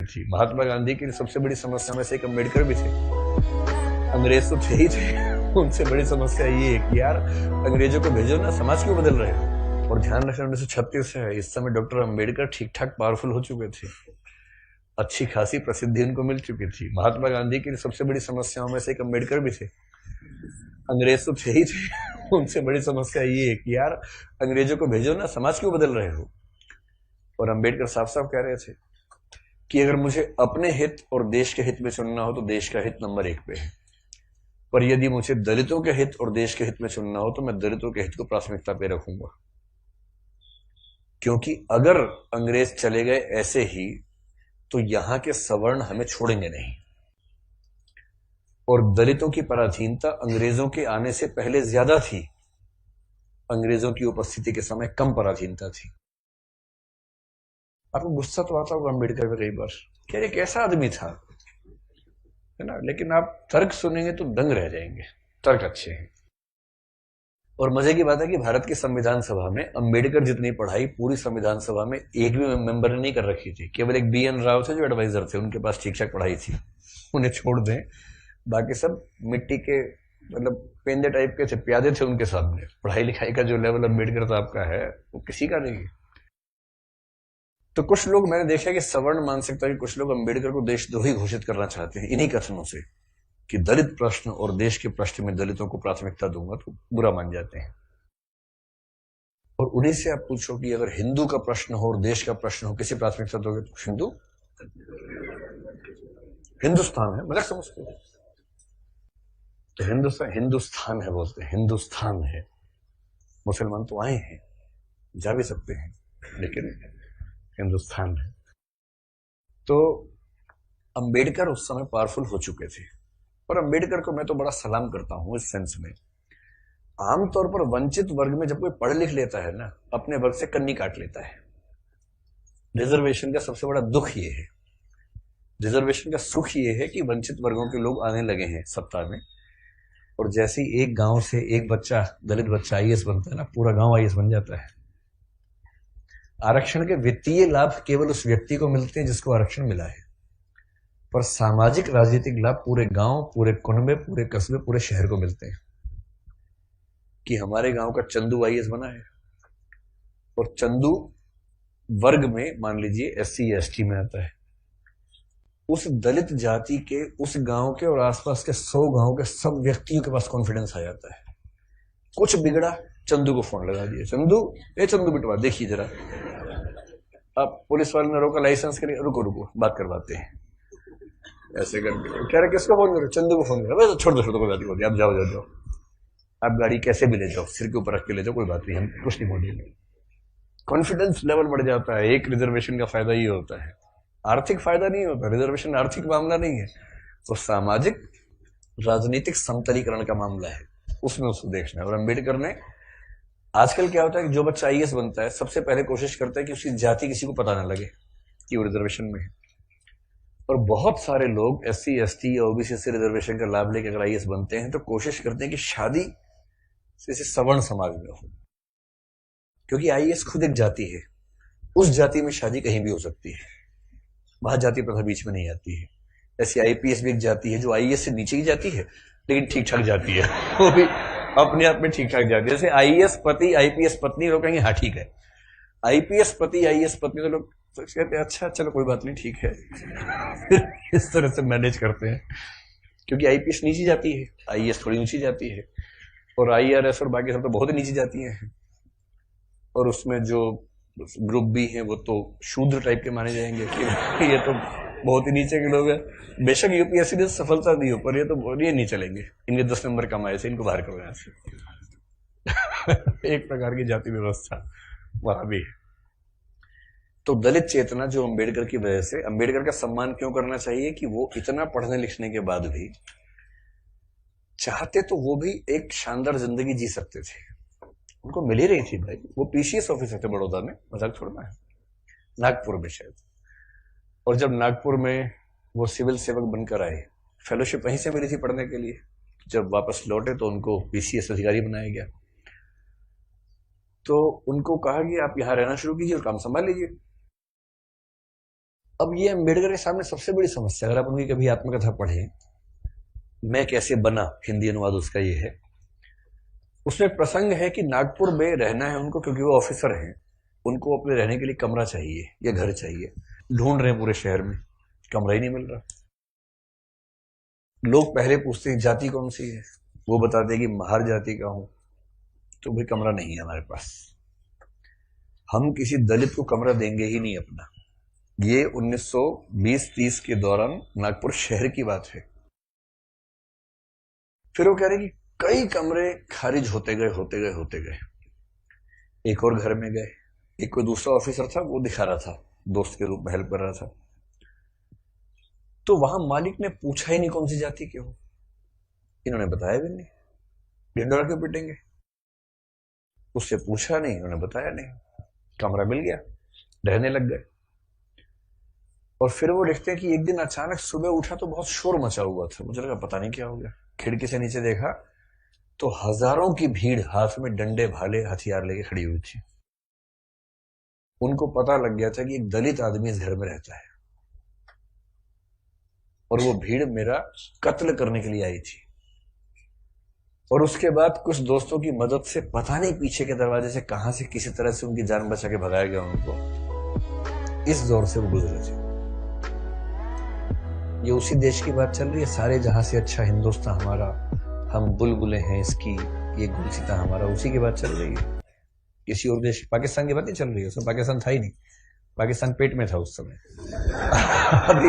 थी। महात्मा गांधी की सबसे बड़ी समस्या में से एक अम्बेडकर भी थे। अंग्रेज तो थे ही थे, उनसे बड़ी समस्या ये है कि यार अंग्रेजों को भेजो ना, समाज क्यों बदल रहे हो। और ध्यान रखना 1936 से है, इस समय डॉक्टर अम्बेडकर ठीक ठाक पावरफुल हो चुके थे, अच्छी खासी प्रसिद्धि उनको मिल चुकी थी। महात्मा गांधी की सबसे बड़ी समस्याओं में से एक अम्बेडकर भी थे। अंग्रेज तो थे ही थे, उनसे बड़ी समस्या ये है कि यार अंग्रेजों को भेजो ना, समाज क्यों बदल रहे हो। और अम्बेडकर साफ साफ कह रहे थे कि अगर मुझे अपने हित और देश के हित में चुनना हो तो देश का हित नंबर 1 पे है, पर यदि मुझे दलितों के हित और देश के हित में चुनना हो तो मैं दलितों के हित को प्राथमिकता पे रखूंगा, क्योंकि अगर अंग्रेज चले गए ऐसे ही तो यहां के सवर्ण हमें छोड़ेंगे नहीं। और दलितों की पराधीनता अंग्रेजों के आने से पहले ज्यादा थी, अंग्रेजों की उपस्थिति के समय कम पराधीनता थी। आपको गुस्सा तो आता होगा अम्बेडकर में कई बार, क्या ये कैसा आदमी था, है ना, लेकिन आप तर्क सुनेंगे तो दंग रह जाएंगे, तर्क अच्छे हैं। और मजे की बात है कि भारत की संविधान सभा में अम्बेडकर जितनी पढ़ाई पूरी संविधान सभा में एक भी मेंबर ने नहीं कर रखी थी। केवल एक BN राव थे जो एडवाइजर थे, उनके पास ठीक ठाक पढ़ाई थी, उन्हें छोड़ दें, बाकी सब मिट्टी के मतलब पेंदे टाइप के थे, प्यादे थे उनके सामने। पढ़ाई लिखाई का जो लेवल अम्बेडकर साहब का है वो किसी का नहीं है। तो कुछ लोग मैंने देखा कि सवर्ण मानसिकता के कुछ लोग अम्बेडकर को देशद्रोही घोषित करना चाहते हैं इन्हीं कथनों से कि दलित प्रश्न और देश के प्रश्न में दलितों को प्राथमिकता दूंगा तो बुरा मान जाते हैं। और उन्हीं से आप पूछो कि अगर हिंदू का प्रश्न हो और देश का प्रश्न हो, किसी प्राथमिकता दोगे तो हिंदू, हिंदुस्तान है, मजाक समझते हो तो हिंदुस्तान है बोलते हैं, हिंदुस्तान है। मुसलमान तो आए हैं, जा भी सकते हैं, लेकिन हिंदुस्तान है। तो अंबेडकर उस समय पावरफुल हो चुके थे। और अंबेडकर को मैं तो बड़ा सलाम करता हूं इस सेंस में, आमतौर पर वंचित वर्ग में जब कोई पढ़ लिख लेता है ना, अपने वर्ग से कन्नी काट लेता है। रिजर्वेशन का सबसे बड़ा दुख ये है, रिजर्वेशन का सुख ये है कि वंचित वर्गों के लोग आने लगे हैं सत्ता में, और जैसे ही एक गांव से एक बच्चा, दलित बच्चा IAS बनता है ना, पूरा गांव IAS बन जाता है। आरक्षण के वित्तीय लाभ केवल उस व्यक्ति को मिलते हैं जिसको आरक्षण मिला है, पर सामाजिक राजनीतिक लाभ पूरे गांव, पूरे कुनबे, पूरे कस्बे, पूरे शहर को मिलते हैं। कि हमारे गांव का चंदू IAS बना है, और चंदू वर्ग में मान लीजिए SC या ST में आता है, उस दलित जाति के उस गांव के और आसपास के 100 गांव के सब व्यक्तियों के पास कॉन्फिडेंस आ जाता है। कुछ बिगड़ा, चंदू को फोन लगा दिया, चंदू बिटवा देखिए जरा। अब पुलिस वाले ने रोका, लाइसेंस के लिए, रुको रुको बात करवाते हैं, ऐसे करके कह रहे किसको फोन करो, चंदू को फोन करो, छोड़ दो कोई बात नहीं, आप जाओ, आप गाड़ी कैसे भी ले जाओ, सिर के ऊपर रख के ले जाओ, कोई बात नहीं, हम कुछ नहीं बोलेंगे। कॉन्फिडेंस लेवल बढ़ जाता है। एक रिजर्वेशन का फायदा ये होता है, आर्थिक फायदा नहीं होता, रिजर्वेशन आर्थिक मामला नहीं है, तो सामाजिक राजनीतिक समतलीकरण का मामला है, उसमें उसको देखना है। और अम्बेडकर ने, आजकल क्या होता है कि जो बच्चा IAS बनता है सबसे पहले कोशिश करता है कि उसकी जाति किसी को पता ना लगे कि वो रिजर्वेशन में है। और बहुत सारे लोग SC ST या OBC से रिजर्वेशन का लाभ लेकर अगर IAS बनते हैं तो कोशिश करते हैं कि शादी जैसे सवर्ण समाज में हो, क्योंकि IAS खुद एक जाति है, उस जाति में शादी कहीं भी हो सकती है, वहां जाति प्रथा बीच में नहीं आती है। ऐसी IPS भी एक जाति है जो IAS से नीचे की जाती है लेकिन ठीक ठाक जाती है, वो भी अपने आप में ठीक ठाक जाती है। जैसे IAS पति IPS पत्नी, लोग कहेंगे हाँ ठीक है, IPS पति IAS पत्नी, तो लोग कहते हैं अच्छा चलो कोई बात नहीं ठीक है इस तरह से मैनेज करते हैं, क्योंकि IPS नीची जाती है, IAS थोड़ी ऊंची जाती है, और IRS और बाकी सब तो बहुत ही नीची जाती हैं। और उसमें जो ग्रुप भी हैं वो तो शूद्र टाइप के माने जाएंगे कि ये तो बहुत ही नीचे के लोग हैं। बेशक UPSC ने सफलता दी हो, पर ये तो ये नहीं चलेंगे, इनके 10 नंबर कम आए थे, इनको बाहर करो यहाँ से एक प्रकार की जाति व्यवस्था वहां भी है। तो दलित चेतना जो अम्बेडकर की वजह से, अम्बेडकर का सम्मान क्यों करना चाहिए कि वो इतना पढ़ने लिखने के बाद भी चाहते तो वो भी एक शानदार जिंदगी जी सकते थे, उनको मिल ही रही थी भाई। वो PCS ऑफिसर थे बड़ौदा में, मजाक छोड़ना है, नागपुर में शायद। और जब नागपुर में वो सिविल सेवक बनकर आए, फेलोशिप वहीं से मिली थी पढ़ने के लिए, जब वापस लौटे तो उनको PCS अधिकारी बनाया गया। तो उनको कहा कि आप यहां रहना शुरू कीजिए और काम संभाल लीजिए। अब ये अम्बेडकर के सामने सबसे बड़ी समस्या, अगर आप उनकी कभी आत्मकथा पढ़े, मैं कैसे बना, हिंदी अनुवाद उसका ये है, उसमें प्रसंग है कि नागपुर में रहना है उनको क्योंकि वो ऑफिसर हैं, उनको अपने रहने के लिए कमरा चाहिए या घर चाहिए, ढूंढ रहे हैं पूरे शहर में, कमरा ही नहीं मिल रहा। लोग पहले पूछते हैं जाति कौन सी है, वो बताते हैं कि महार जाति का हूं, तो भाई कमरा नहीं है हमारे पास, हम किसी दलित को कमरा देंगे ही नहीं अपना। ये 1920-30 के दौरान नागपुर शहर की बात है। फिर वो कह रहे कि कई कमरे खारिज होते गए। एक और घर में गए, एक कोई दूसरा ऑफिसर था, वो दिखा रहा था, दोस्त के रूप में हेल्प कर रहा था, तो वहां मालिक ने पूछा ही नहीं कौन सी जाति के हो, इन्होंने बताया भी नहीं, ढिंडोरा क्यों पिटेंगे, उससे पूछा नहीं, उन्होंने बताया नहीं, कमरा मिल गया, रहने लग गए। और फिर वो देखते हैं कि एक दिन अचानक सुबह उठा तो बहुत शोर मचा हुआ था, मुझे लगा पता नहीं क्या हो गया, खिड़की से नीचे देखा तो हजारों की भीड़ हाथ में डंडे भाले हथियार लेके खड़ी हुई थी। उनको पता लग गया था कि एक दलित आदमी इस घर में रहता है और वो भीड़ मेरा कत्ल करने के लिए आई थी। और उसके बाद कुछ दोस्तों की मदद से पता नहीं पीछे के दरवाजे से कहां से किसी तरह से उनकी जान बचा के भगाया गया उनको। इस दौर से वो गुजरे थे। ये उसी देश की बात चल रही है, सारे जहां से अच्छा हिंदुस्तान हमारा, हम बुलबुलें हैं इसकी, ये गुलसिता हमारा, उसी की बात चल रही है। किसी और देश, पाकिस्तान की बात नहीं चल रही है, उसमें पाकिस्तान था ही नहीं, पाकिस्तान पेट में था उस समय अभी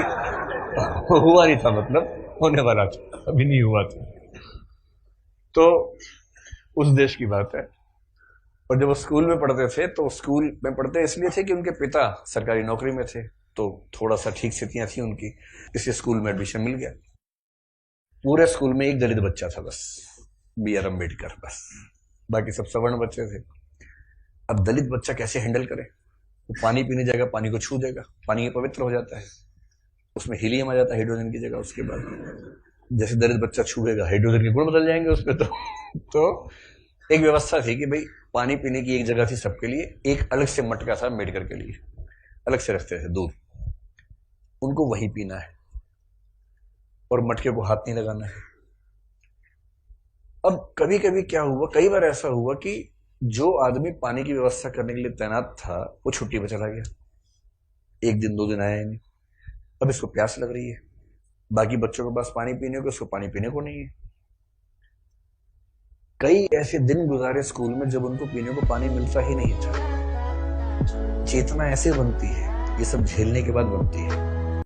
हुआ नहीं था, मतलब होने वाला था, अभी नहीं हुआ था। तो उस देश की बात है। और जब वो स्कूल में पढ़ते थे तो स्कूल में पढ़ते इसलिए थे कि उनके पिता सरकारी नौकरी में थे, तो थोड़ा सा ठीक स्थितियां थी उनकी, इसलिए स्कूल में एडमिशन मिल गया। पूरे स्कूल में एक दलित बच्चा था बस, B.R. अम्बेडकर, बस, बाकी सब सवर्ण बच्चे थे। अब दलित बच्चा कैसे हैंडल करे, वो पानी पीने जाएगा, पानी को छू देगा, पानी पवित्र हो जाता है, उसमें हीलियम आ जाता है हाइड्रोजन की जगह। उसके बाद जैसे दलित बच्चा छूएगा हाइड्रोजन के गुण बदल जाएंगे उसमें। तो एक व्यवस्था थी कि भाई पानी पीने की एक जगह थी सबके लिए, एक अलग से मटका था अम्बेडकर के लिए, अलग से रखते थे दूर, उनको वहीं पीना है और मटके को हाथ नहीं लगाना है। अब कभी कभी क्या हुआ, कई बार ऐसा हुआ कि जो आदमी पानी की व्यवस्था करने के लिए तैनात था वो छुट्टी पे चला गया, एक दिन 2 दिन आया नहीं। अब इसको प्यास लग रही है, बाकी बच्चों के पास पानी पीने को, उसको पानी पीने को नहीं है। कई ऐसे दिन गुजारे स्कूल में जब उनको पीने को पानी मिलता ही नहीं था। चेतना ऐसे बनती है, ये सब झेलने के बाद बनती है।